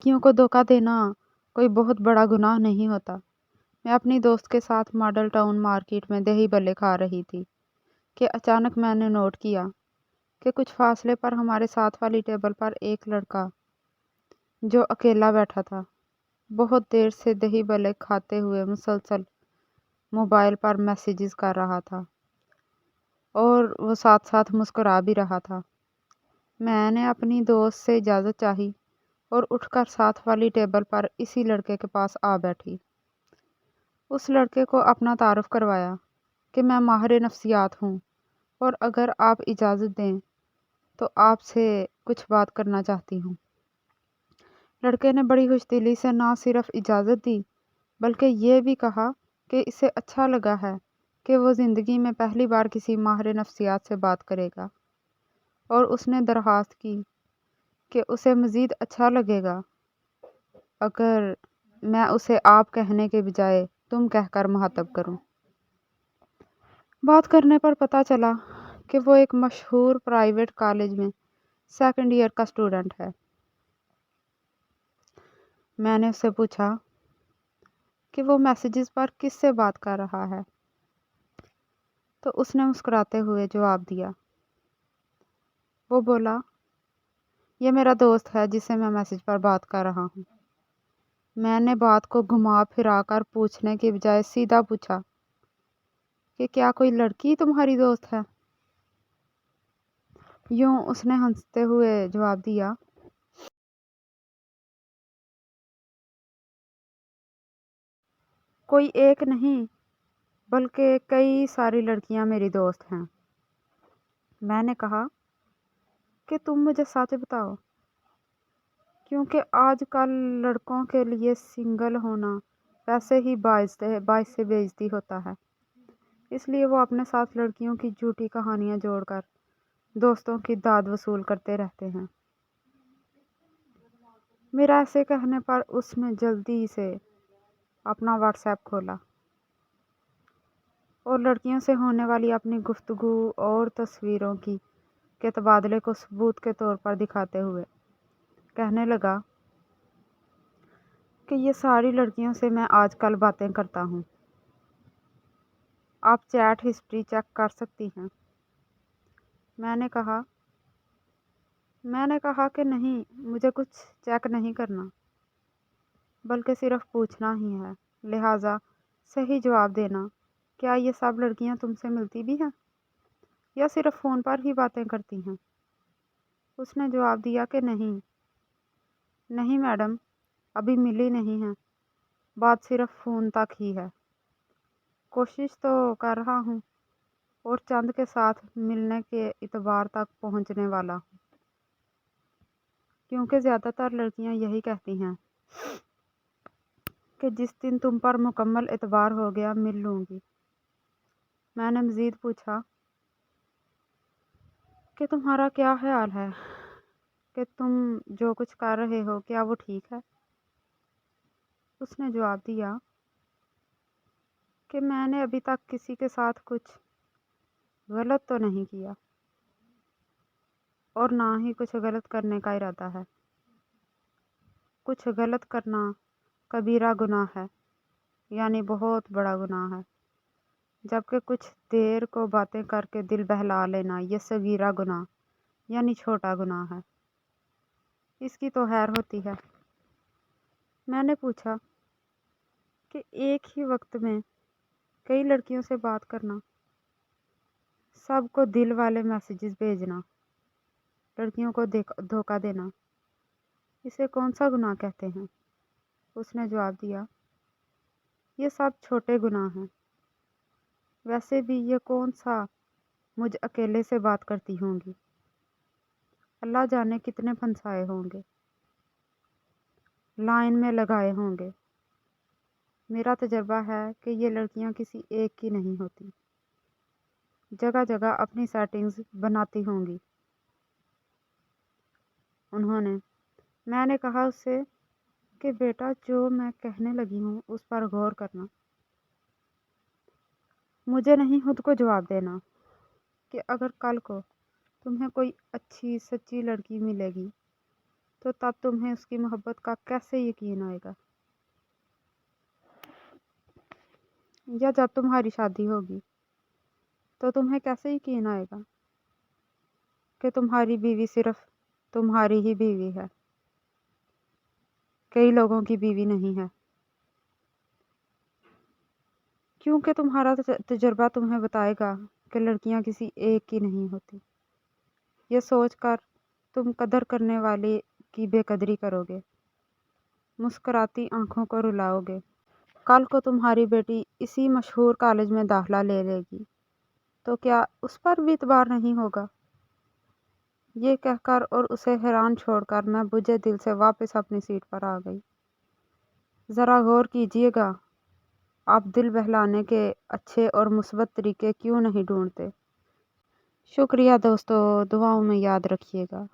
लड़कियों को धोखा देना कोई बहुत बड़ा गुनाह नहीं होता। मैं अपनी दोस्त के साथ मॉडल टाउन मार्केट में दही बल्ले खा रही थी कि अचानक मैंने नोट किया कि कुछ फासले पर हमारे साथ वाली टेबल पर एक लड़का जो अकेला बैठा था, बहुत देर से दही बल्ले खाते हुए मुसलसल मोबाइल पर मैसेजेस कर रहा था और वो साथ साथ मुस्कुरा भी रहा था। मैंने अपनी दोस्त से इजाज़त चाही और उठकर साथ वाली टेबल पर इसी लड़के के पास आ बैठी। उस लड़के को अपना तारुफ करवाया कि मैं माहिर नफ्सियात हूँ और अगर आप इजाज़त दें तो आपसे कुछ बात करना चाहती हूँ। लड़के ने बड़ी खुशदिली से ना सिर्फ इजाज़त दी बल्कि ये भी कहा कि इसे अच्छा लगा है कि वो ज़िंदगी में पहली बार किसी माहिर नफ्सियात से बात करेगा, और उसने दरख्वास्त की कि उसे मज़ीद अच्छा लगेगा अगर मैं उसे आप कहने के बजाय तुम कहकर मुखातब करूं। बात करने पर पता चला कि वो एक मशहूर प्राइवेट कॉलेज में सेकंड ईयर का स्टूडेंट है। मैंने उससे पूछा कि वो मैसेजेस पर किससे बात कर रहा है, तो उसने मुस्कुराते हुए जवाब दिया। वो बोला, ये मेरा दोस्त है जिससे मैं मैसेज पर बात कर रहा हूँ। मैंने बात को घुमा फिरा कर पूछने के बजाय सीधा पूछा कि क्या कोई लड़की तुम्हारी दोस्त है? यूं उसने हंसते हुए जवाब दिया, कोई एक नहीं बल्कि कई सारी लड़कियां मेरी दोस्त हैं। मैंने कहा कि तुम मुझे सच बताओ, क्योंकि आजकल लड़कों के लिए सिंगल होना वैसे ही बाइस से बेइज्जती होता है, इसलिए वो अपने साथ लड़कियों की झूठी कहानियां जोड़कर दोस्तों की दाद वसूल करते रहते हैं। मेरा ऐसे कहने पर उसने जल्दी से अपना व्हाट्सएप खोला और लड़कियों से होने वाली अपनी गुफ्तगू और तस्वीरों के तबादले को सबूत के तौर पर दिखाते हुए कहने लगा कि ये सारी लड़कियों से मैं आजकल बातें करता हूँ, आप चैट हिस्ट्री चेक कर सकती हैं। मैंने कहा कि नहीं, मुझे कुछ चेक नहीं करना बल्कि सिर्फ पूछना ही है, लिहाजा सही जवाब देना। क्या ये सब लड़कियां तुमसे मिलती भी हैं या सिर्फ फ़ोन पर ही बातें करती हैं? उसने जवाब दिया कि नहीं मैडम, अभी मिली नहीं है, बात सिर्फ फ़ोन तक ही है। कोशिश तो कर रहा हूँ और चंद के साथ मिलने के इतबार तक पहुँचने वाला हूँ, क्योंकि ज़्यादातर लड़कियाँ यही कहती हैं कि जिस दिन तुम पर मुकम्मल एतबार हो गया मिल लूँगी। मैंने मज़ीद पूछा कि तुम्हारा क्या ख्याल है कि तुम जो कुछ कर रहे हो क्या वो ठीक है? उसने जवाब दिया कि मैंने अभी तक किसी के साथ कुछ गलत तो नहीं किया और ना ही कुछ गलत करने का इरादा है। कुछ गलत करना कबीरा गुनाह है, यानी बहुत बड़ा गुनाह है, जबकि कुछ देर को बातें करके दिल बहला लेना ये सगीरा गुनाह यानी छोटा गुनाह है। इसकी तो खैर होती है। मैंने पूछा कि एक ही वक्त में कई लड़कियों से बात करना, सबको दिल वाले मैसेजेस भेजना, लड़कियों को धोखा देना, इसे कौन सा गुनाह कहते हैं? उसने जवाब दिया, ये सब छोटे गुनाह हैं। वैसे भी ये कौन सा मुझ अकेले से बात करती होंगी, अल्लाह जाने कितने फंसाए होंगे, लाइन में लगाए होंगे। मेरा तजर्बा है कि ये लड़कियां किसी एक की नहीं होती, जगह जगह अपनी सेटिंग्स बनाती होंगी उन्होंने। मैंने कहा उससे कि बेटा, जो मैं कहने लगी हूँ उस पर गौर करना। मुझे नहीं खुद को जवाब देना कि अगर कल को तुम्हें कोई अच्छी सच्ची लड़की मिलेगी تو تب تمہیں اس کی محبت کا کیسے یقین آئے گا؟ یا جب تمہاری شادی ہوگی تو تمہیں کیسے یقین آئے گا کہ تمہاری بیوی صرف تمہاری ہی بیوی ہے، کئی لوگوں کی بیوی نہیں ہے؟ کیونکہ تمہارا تجربہ تمہیں بتائے گا کہ لڑکیاں کسی ایک کی نہیں ہوتی۔ یہ سوچ کر تم قدر کرنے والے کی بے قدری کرو گے، مسکراتی آنکھوں کو رلاؤ گے۔ کل کو تمہاری بیٹی اسی مشہور کالج میں داخلہ لے لے گی تو کیا اس پر بھی اعتبار نہیں ہوگا؟ یہ کہہ کر اور اسے حیران چھوڑ کر میں بجھے دل سے واپس اپنی سیٹ پر آ گئی۔ ذرا غور کیجیے گا، آپ دل بہلانے کے اچھے اور مثبت طریقے کیوں نہیں ڈھونڈتے؟ شکریہ دوستو، دعاؤں میں یاد رکھیے گا۔